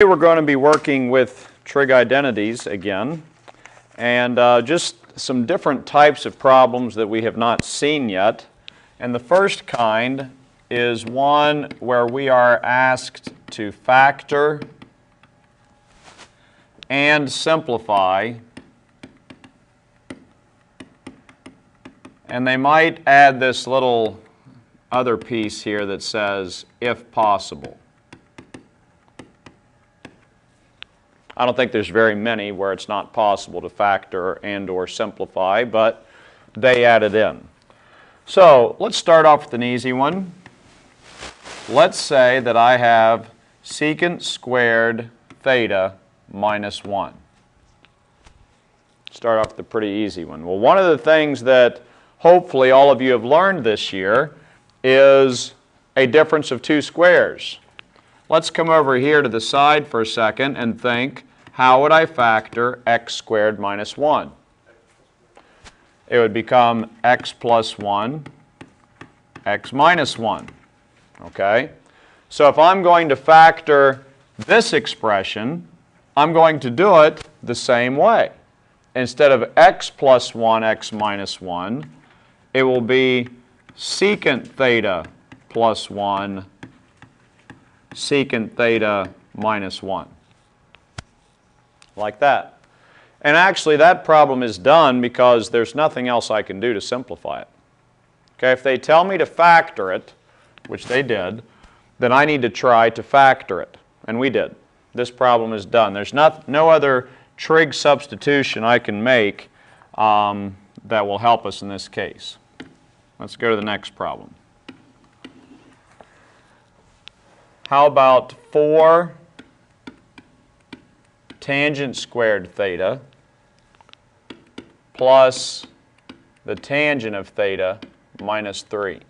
Today we're going to be working with trig identities again, and just some different types of problems that we have not seen yet. And the first kind is one where we are asked to factor and simplify, and they might add this little other piece here that says if possible. I don't think there's very many where it's not possible to factor and or simplify, but they add it in. So let's start off with an easy one. Let's say that I have secant squared theta minus 1. Start off with a pretty easy one. Well, one of the things that hopefully all of you have learned this year is a difference of two squares. Let's come over here to the side for a second and think, how would I factor x squared minus 1? It would become x plus 1, x minus 1. Okay? So if I'm going to factor this expression, I'm going to do it the same way. Instead of x plus 1, x minus 1, it will be secant theta plus 1, secant theta minus 1. Like that. And actually that problem is done because there's nothing else I can do to simplify it. Okay, if they tell me to factor it, which they did, then I need to try to factor it. And we did. This problem is done. There's no other trig substitution I can make that will help us in this case. Let's go to the next problem. How about 4 tangent squared theta plus the tangent of theta minus 3?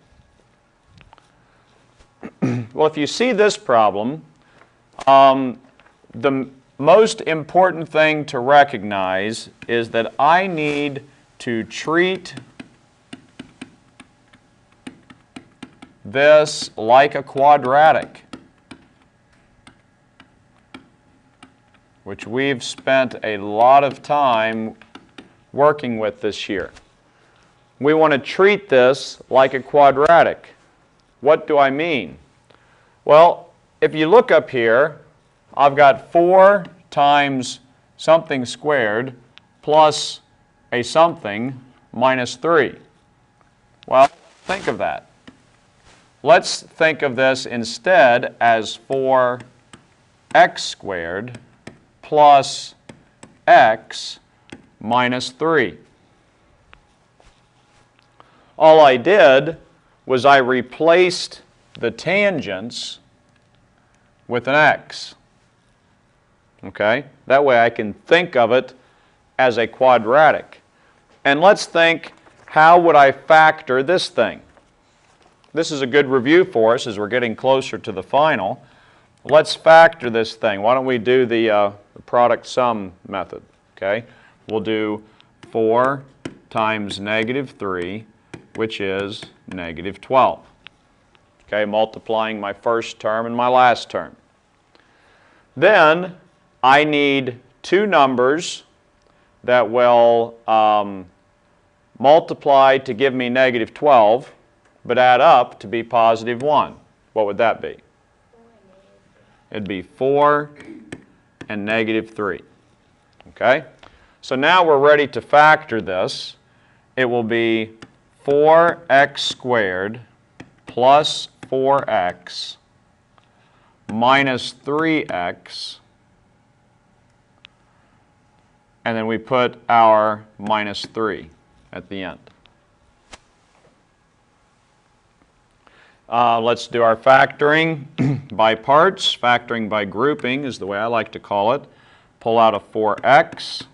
Well, if you see this problem, the most important thing to recognize is that I need to treat this like a quadratic, which we've spent a lot of time working with this year. We want to treat this like a quadratic. What do I mean? Well, if you look up here, I've got 4 times something squared plus a something minus 3. Well, think of that. Let's think of this instead as 4x squared plus x minus 3. All I did was I replaced the tangents with an x. Okay? That way I can think of it as a quadratic. And let's think, how would I factor this thing? This is a good review for us as we're getting closer to the final. Let's factor this thing. Why don't we do the product sum method? Okay? We'll do 4 times negative 3, which is negative 12. Okay, multiplying my first term and my last term. Then I need 2 numbers that will multiply to give me negative 12, but add up to be positive 1. What would that be? It'd be 4 and negative 3. Okay? So now we're ready to factor this. It will be 4x squared plus 4x minus 3x, and then we put our minus 3 at the end. Let's do our factoring by parts. Factoring by grouping is the way I like to call it. Pull out a 4x,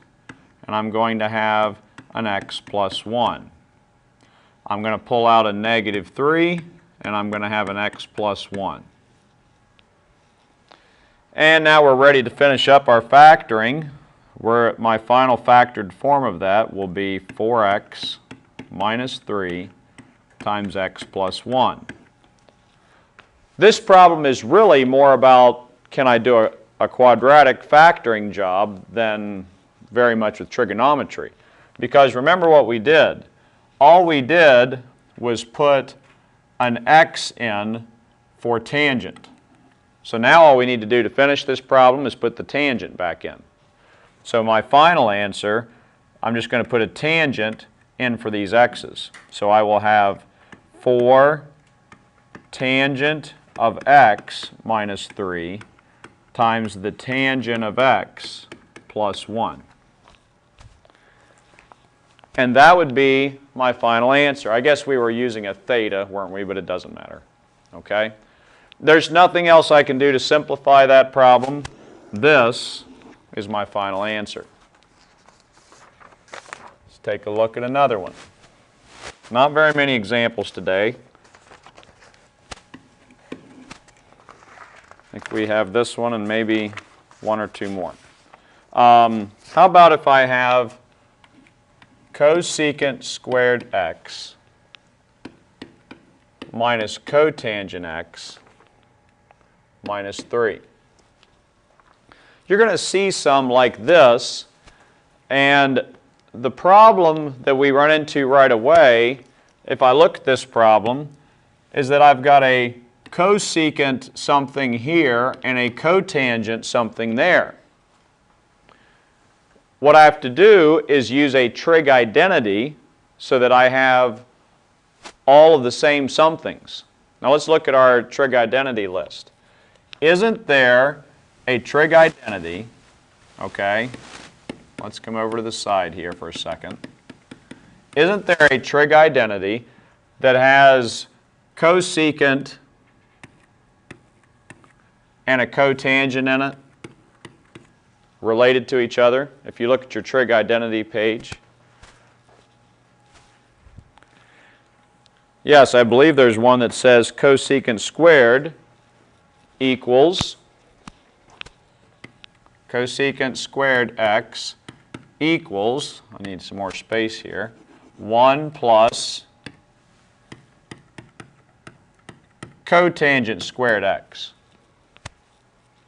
and I'm going to have an x plus 1. I'm going to pull out a negative 3, and I'm going to have an x plus 1. And now we're ready to finish up our factoring. My final factored form of that will be 4x minus 3 times x plus 1. This problem is really more about, can I do a quadratic factoring job than very much with trigonometry. Because remember what we did. All we did was put an x in for tangent. So now all we need to do to finish this problem is put the tangent back in. So my final answer, I'm just going to put a tangent in for these x's. So I will have 4 tangent of x minus 3 times the tangent of x plus 1. And that would be my final answer. I guess we were using a theta, weren't we? But it doesn't matter. Okay? There's nothing else I can do to simplify that problem. This is my final answer. Let's take a look at another one. Not very many examples today. I think we have this one and maybe one or two more. How about if I have cosecant squared x minus cotangent x minus 3. You're going to see some like this, and the problem that we run into right away, if I look at this problem, is that I've got a cosecant something here and a cotangent something there. What I have to do is use a trig identity so that I have all of the same somethings. Now let's look at our trig identity list. Isn't there a trig identity, okay, let's come over to the side here for a second. Isn't there a trig identity that has cosecant and a cotangent in it? Related to each other, if you look at your trig identity page. Yes, I believe there's one that says cosecant squared equals cosecant squared x equals, I need some more space here, 1 plus cotangent squared x.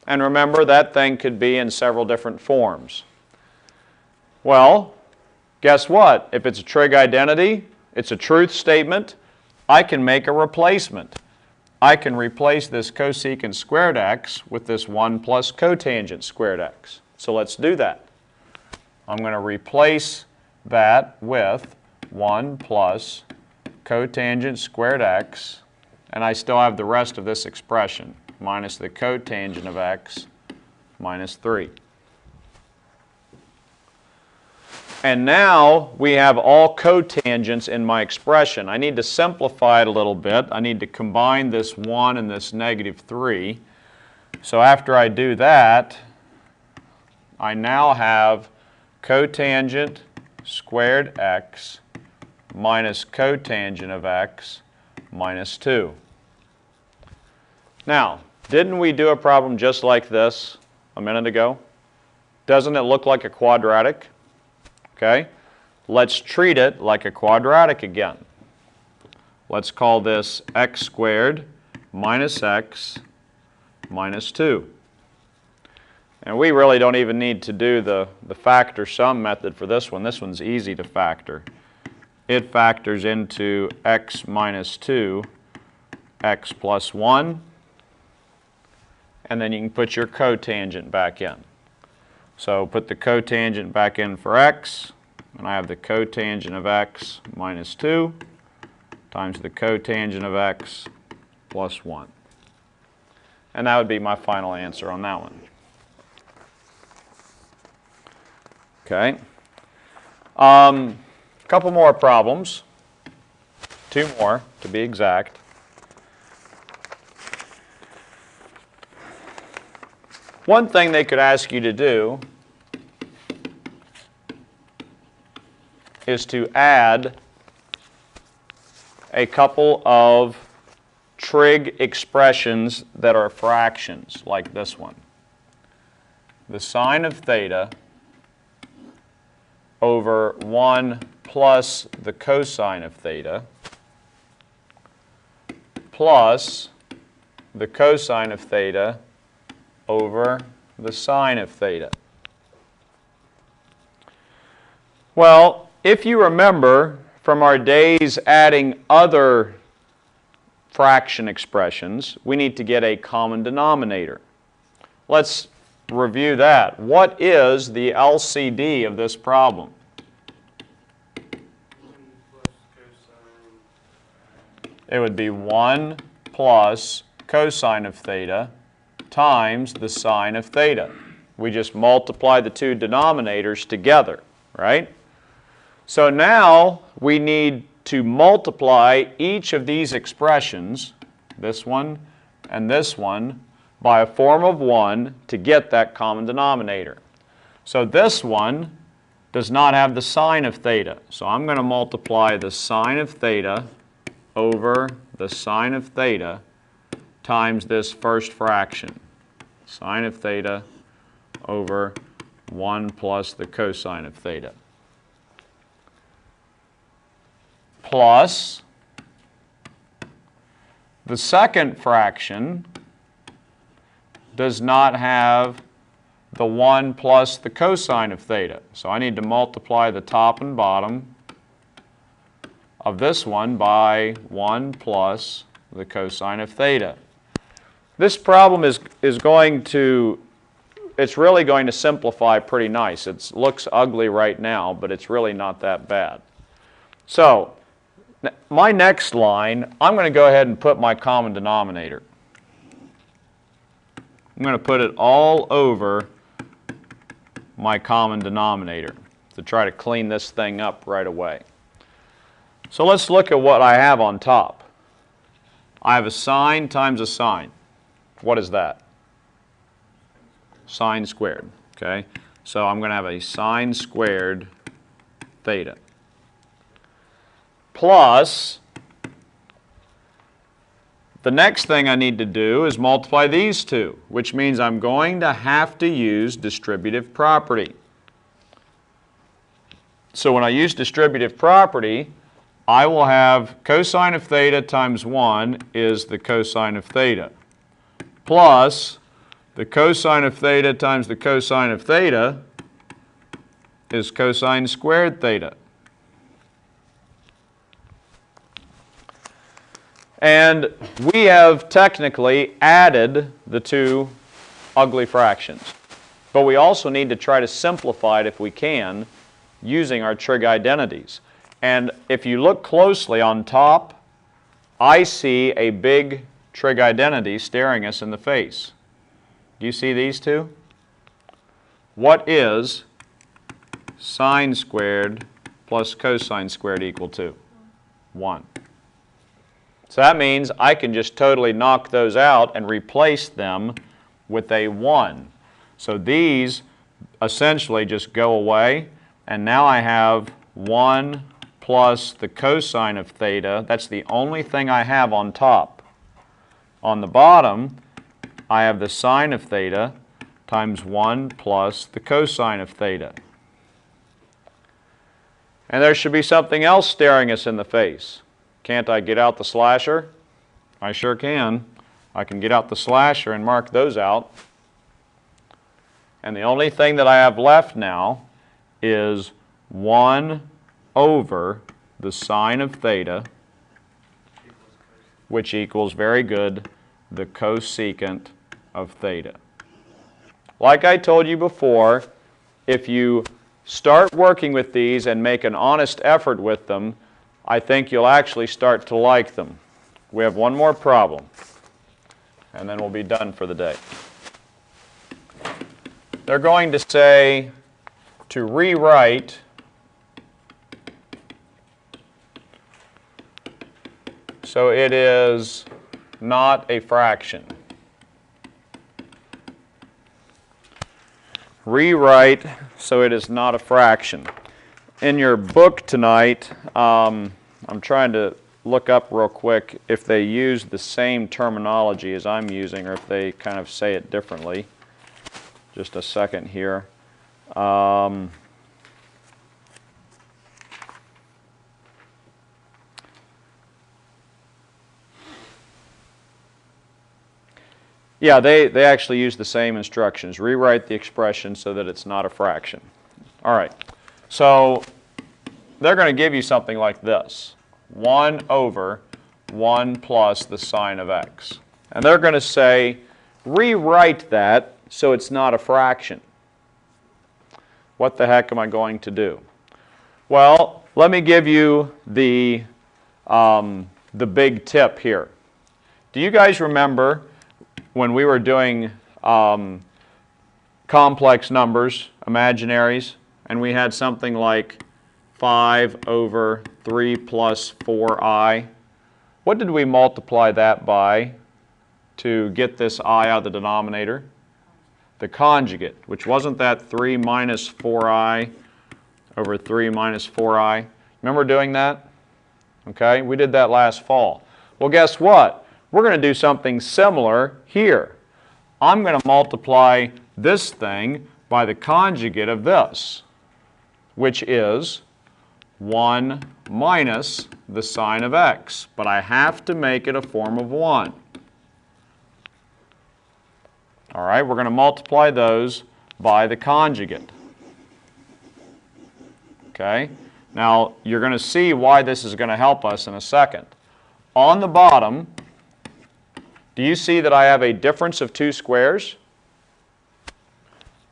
And remember, that thing could be in several different forms. Well, guess what? If it's a trig identity, it's a truth statement, I can make a replacement. I can replace this cosecant squared x with this 1 plus cotangent squared x. So let's do that. I'm going to replace that with 1 plus cotangent squared x, and I still have the rest of this expression, minus the cotangent of x minus 3. And now we have all cotangents in my expression. I need to simplify it a little bit. I need to combine this 1 and this negative 3. So after I do that, I now have cotangent squared x minus cotangent of x minus 2. Now, didn't we do a problem just like this a minute ago? Doesn't it look like a quadratic? Okay, let's treat it like a quadratic again. Let's call this x squared minus x minus 2. And we really don't even need to do the factor sum method for this one. This one's easy to factor. It factors into x minus 2, x plus 1, and then you can put your cotangent back in. So put the cotangent back in for x, and I have the cotangent of x minus 2 times the cotangent of x plus 1. And that would be my final answer on that one. Okay. A couple more problems. 2 more, to be exact. One thing they could ask you to do is to add a couple of trig expressions that are fractions, like this one. The sine of theta over 1 plus the cosine of theta plus the cosine of theta over the sine of theta. Well, if you remember from our days adding other fraction expressions, we need to get a common denominator. Let's review that. What is the LCD of this problem? It would be 1 plus cosine of theta times the sine of theta. We just multiply the two denominators together, right? So now we need to multiply each of these expressions, this one and this one, by a form of 1 to get that common denominator. So this one does not have the sine of theta. So I'm going to multiply the sine of theta over the sine of theta times this first fraction. Sine of theta over 1 plus the cosine of theta. Plus the second fraction does not have the 1 plus the cosine of theta. So I need to multiply the top and bottom of this one by 1 plus the cosine of theta. This problem is going to, it's really going to simplify pretty nice. It looks ugly right now, but it's really not that bad. So my next line, I'm going to go ahead and put my common denominator. I'm going to put it all over my common denominator to try to clean this thing up right away. So let's look at what I have on top. I have a sine times a sine. What is that? Sine squared. Okay? So I'm going to have a sine squared theta. Plus, the next thing I need to do is multiply these two, which means I'm going to have to use distributive property. So when I use distributive property, I will have cosine of theta times 1 is the cosine of theta, plus the cosine of theta times the cosine of theta is cosine squared theta. And we have technically added the two ugly fractions. But we also need to try to simplify it if we can using our trig identities. And if you look closely on top, I see a big trig identity staring us in the face. Do you see these two? What is sine squared plus cosine squared equal to? 1. So that means I can just totally knock those out and replace them with a 1. So these essentially just go away, and now I have 1 plus the cosine of theta. That's the only thing I have on top. On the bottom, I have the sine of theta times 1 plus the cosine of theta. And there should be something else staring us in the face. Can't I get out the slasher? I sure can. I can get out the slasher and mark those out. And the only thing that I have left now is 1 over the sine of theta, which equals, very good, the cosecant of theta. Like I told you before, if you start working with these and make an honest effort with them, I think you'll actually start to like them. We have one more problem, and then we'll be done for the day. They're going to say to rewrite so it is not a fraction. Rewrite so it is not a fraction. In your book tonight, I'm trying to look up real quick if they use the same terminology as I'm using or if they kind of say it differently. Just a second here. Yeah, they actually use the same instructions. Rewrite the expression so that it's not a fraction. All right. So they're going to give you something like this. 1 over 1 plus the sine of x. And they're going to say, rewrite that so it's not a fraction. What the heck am I going to do? Well, let me give you the big tip here. Do you guys remember when we were doing complex numbers, imaginaries, and we had something like 5 over 3 plus 4i? What did we multiply that by to get this I out of the denominator? The conjugate, which wasn't that 3 minus 4i over 3 minus 4i. Remember doing that? Okay, we did that last fall. Well, guess what? We're going to do something similar here. I'm going to multiply this thing by the conjugate of this, which is 1 minus the sine of x. But I have to make it a form of 1. All right, we're going to multiply those by the conjugate. Okay, now you're going to see why this is going to help us in a second. On the bottom, do you see that I have a difference of 2 squares?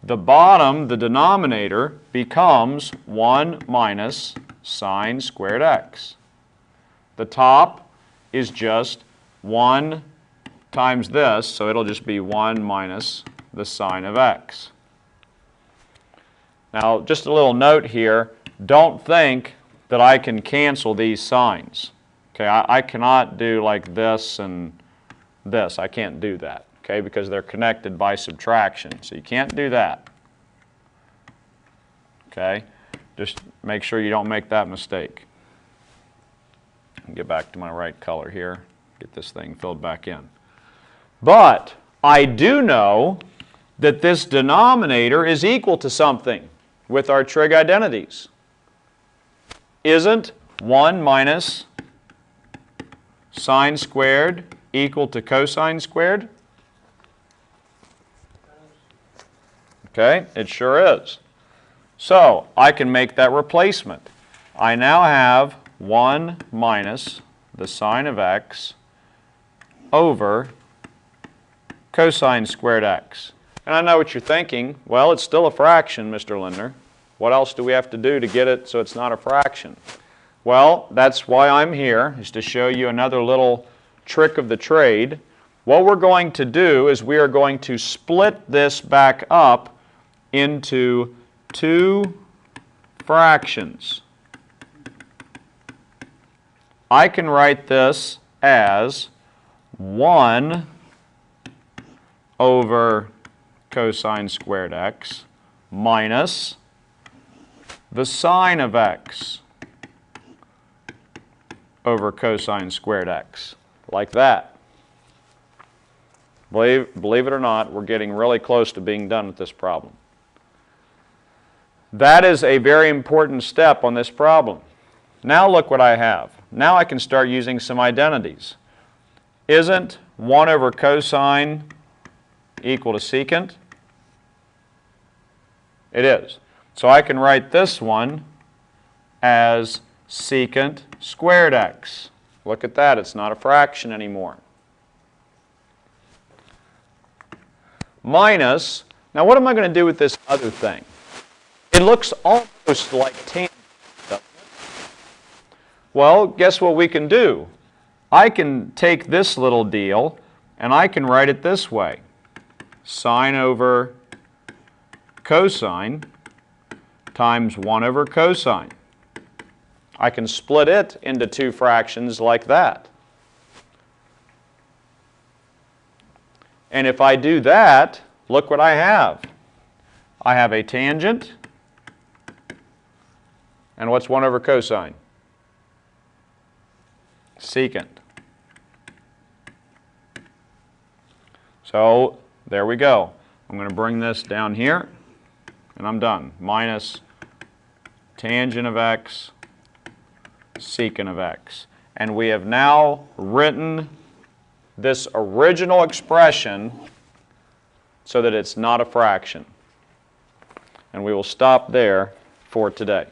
The bottom, the denominator, becomes 1 minus sine squared x. The top is just 1 times this, so it'll just be 1 minus the sine of x. Now, just a little note here, don't think that I can cancel these signs. Okay, I cannot do like this and this. I can't do that, okay, because they're connected by subtraction. So you can't do that. Okay, just make sure you don't make that mistake. Get back to my right color here. Get this thing filled back in. But I do know that this denominator is equal to something with our trig identities. Isn't 1 minus sine squared equal to cosine squared? Okay, it sure is. So I can make that replacement. I now have 1 minus the sine of x over cosine squared x. And I know what you're thinking. Well, it's still a fraction, Mr. Lindner. What else do we have to do to get it so it's not a fraction? Well, that's why I'm here, is to show you another little trick of the trade. What we're going to do is we are going to split this back up into 2 fractions. I can write this as 1 over cosine squared x minus the sine of x over cosine squared x, like that. Believe it or not, we're getting really close to being done with this problem. That is a very important step on this problem. Now look what I have. Now I can start using some identities. Isn't 1 over cosine equal to secant? It is. So I can write this one as secant squared x. Look at that, it's not a fraction anymore. Minus, now what am I going to do with this other thing? It looks almost like tangent, doesn't it? Well, guess what we can do? I can take this little deal and I can write it this way. Sine over cosine times 1 over cosine. I can split it into 2 fractions like that. And if I do that, look what I have. I have a tangent. And what's 1 over cosine? Secant. So there we go. I'm going to bring this down here, and I'm done. Minus tangent of x, secant of x. And we have now written this original expression so that it's not a fraction. And we will stop there for today.